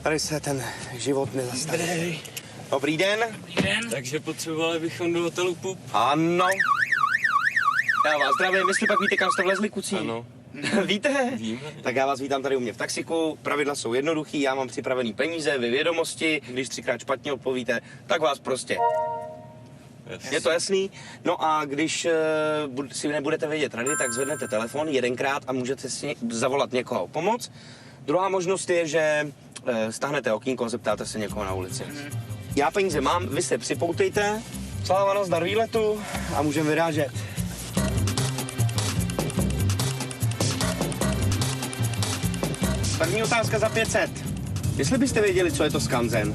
Tady se ten život nezastaví. Dobrý den. Dobrý den. Takže potřebovali bychom do hotelu Pup. Ano. Já vás zdravím, jestli pak víte, kam jste vlezli, kucí? Ano. Víte? Víme. Tak já vás vítám tady u mě v taxiku. Pravidla jsou jednoduchý, já mám připravený peníze, vy vědomosti. Když 3krát špatně odpovíte, tak vás prostě. Je to jasný? No a když si nebudete vědět rady, tak zvednete telefon 1krát a můžete si zavolat někoho o pomoc. Druhá možnost je, že stáhnete okýnko a zeptáte se někoho na ulici. Já peníze mám, vy se připoutejte. Sláva, nazdar výletu a můžeme vyrážet. První otázka za 500. Jestli byste věděli, co je to skanzen?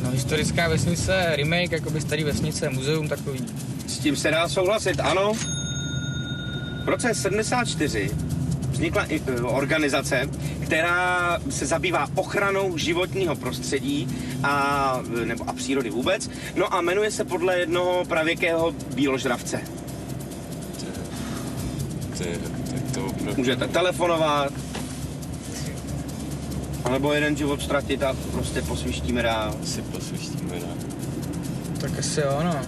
No, historická vesnice, remake, jakoby starý vesnice, muzeum takový. S tím se dá souhlasit, ano. V roce 74 vznikla organizace, která se zabývá ochranou životního prostředí a přírody vůbec. No a jmenuje se podle jednoho pravěkého býložravce. Můžete telefonovat, anebo jeden život ztratit a prostě posvištíme dál. Asi posvištíme dál. Tak asi jo, no.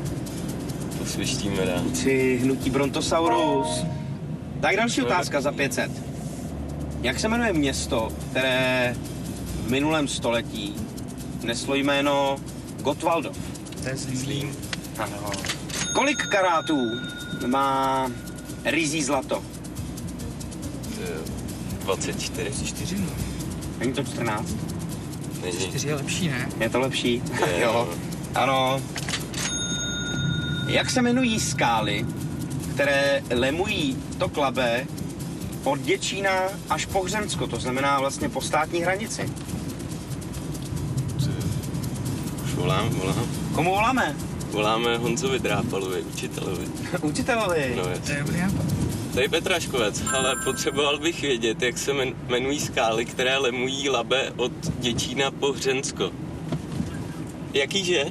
Posvištíme dál. Či hnutí Brontosaurus. Tak další otázka za 500. Jak se jmenuje město, které v minulém století neslo jméno Gottwaldov? To je Zlín. Ano. Kolik karátů má ryzí zlato? 24. 4, no. Není to 14? Není. 4 je lepší, ne? Je to lepší? Jo. Ano. Jak se jmenují skály, které lemují to Labe od Děčína až po Hřensko, to znamená vlastně po státní hranici? Už volám. Komu voláme? Voláme Honzovi Drápalovi, učitelovi. Učitelovi. No To jasně. je dobrý nápad. Tady Petraškovec, ale potřeboval bych vědět, jak se jmenují skály, které lemují Labe od Děčína po Hřensko. Jakýže?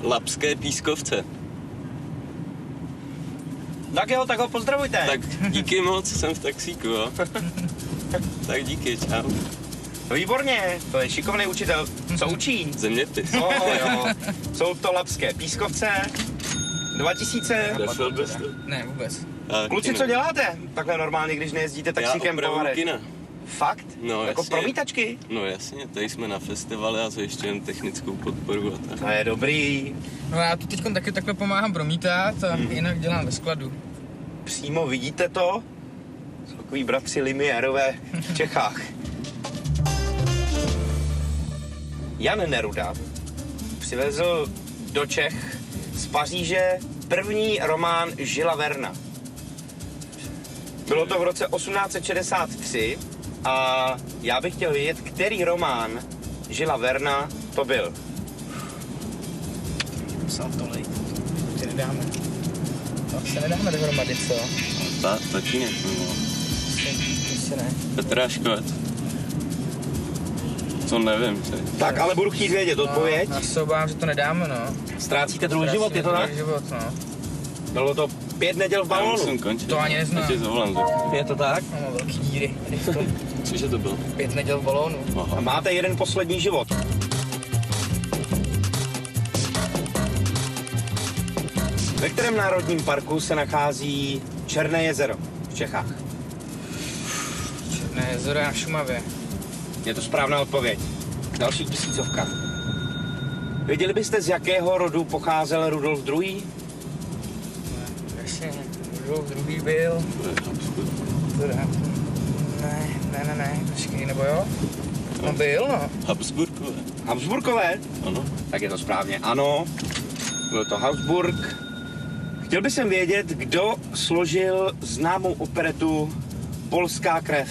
Labské pískovce. Tak jo, tak ho pozdravujte. Tak díky moc, jsem v taxíku, jo. Tak díky, čau. Výborně, to je šikovný učitel. Co učí? Zeměpis. Jo. Jsou to labské pískovce. 2000. Nešel bys to? Ne, vůbec. Kluci, co děláte? Takhle normálně, když nejezdíte taxíkem po Já opravuju Varech. kina. Fakt? No, jako jasně. promítačky? No jasně, tady jsme na festivale a zajišťujeme technickou podporu a tak. To je dobrý. No já tu teď taky takhle pomáhám promítat a jinak dělám ve skladu. Přímo vidíte to? Jsou takový bratři Limierové v Čechách. Jan Neruda přivezl do Čech z Paříže první román Žila Verna. Bylo to v roce 1863 a já bych chtěl vědět, který román Žila Verna to byl. Psal tolik. Ty nedáme. To se nedáme dohromady, co? Taky ne. Asi ne. Petráškovec. To nevím, co je. Tak, ale budu chtít vědět odpověď. No, já se obávám, že to nedáme, no. Ztrácíte druhý život, je to tak? Druhý život, no. Bylo to 5 neděl v Já balónu. musím končit. To ani neznám. Já tě zavolám. Je to tak? Mám velký díry. Tady v tom Cože to bylo? 5 neděl v balónu. A Aha. máte jeden poslední život. Ve kterém národním parku se nachází Černé jezero v Čechách? Černé jezero na Šumavě. Je to správná odpověď. Další 1000. Věděli byste, z jakého rodu pocházel Rudolf II? Jasně, Rudolf druhý byl. To je Habsburg. Ne, počkej, nebo jo? No byl, no. Habsburkové. Habsburkové? Ano. Tak je to správně. Ano, byl to Habsburg. Chtěl bych vědět, kdo složil známou operetu Polská krev.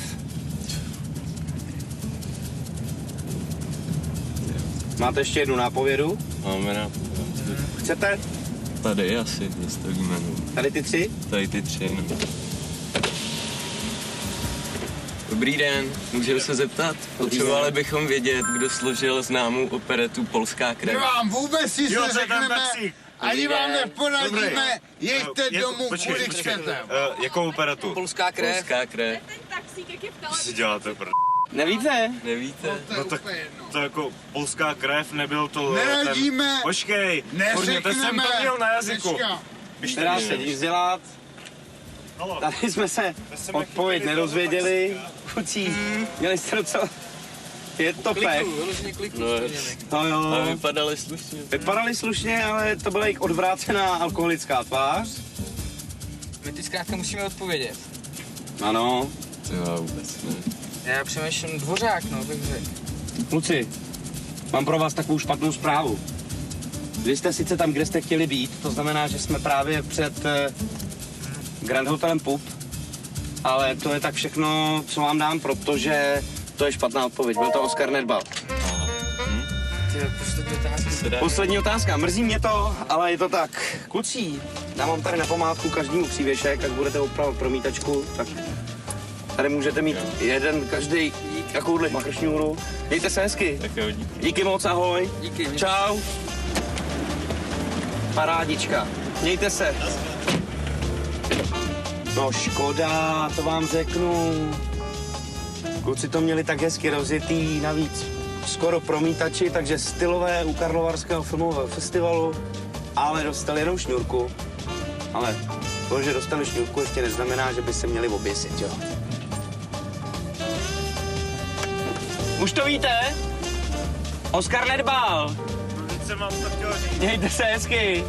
Máte ještě jednu nápovědu? Máme na... Chcete? Tady asi zastavíme. No. Tady ty 3? Tady ty 3, no. Dobrý den, můžeme se zeptat? Potřebovali bychom vědět, kdo složil známou operetu Polská krev. My vám vůbec nic neřekneme, ani vám neporadíme, jeďte domů, kudy chcete. Jakou operatu? Polská krev. Polská krev. Co si děláte, Nevíte? Nevíte? No tak to jako polská krev, nebyl to... Neradíme. Počkej, kurně, jsem to měl na jazyku. Teda sedíš dělat. Tady jsme se odpověď nedozvěděli. Kucí, měli jste docela... Je to pech. No jo. A vypadali slušně. Vypadali slušně, ale to byla jejich odvrácená alkoholická tvář. My ty zkrátka musíme odpovědět. Ano. To vůbec ne. Já přemýšlím Dvořák, no, bych řekl. Kluci, mám pro vás takovou špatnou zprávu. Vy jste sice tam, kde jste chtěli být, to znamená, že jsme právě před Grand Hotelem Pup, ale to je tak všechno, co vám dám, protože to je špatná odpověď. Byl to Oskar Nedbal. Poslední otázka. Mrzí mě to, ale je to tak. Kluci, já mám tady na památku každému přívěšek, jak budete opravovat promítačku, tak tady můžete mít jeden každý takovouhle makršňůru. Mějte se hezky. Tak jo, díky. Díky moc, ahoj. Díky. Čau. Parádička. Mějte se. No škoda, to vám řeknu. Kluci to měli tak hezky rozjetý, navíc skoro promítači, takže stylové u Karlovarského filmového festivalu, ale dostali jenom šňůrku. Ale to, že dostali šňůrku, ještě neznamená, že by se měli oběsit, jo. Už to víte? Oskar Nedbal. Teď jsem vám to chtěl říct. Mějte se hezky.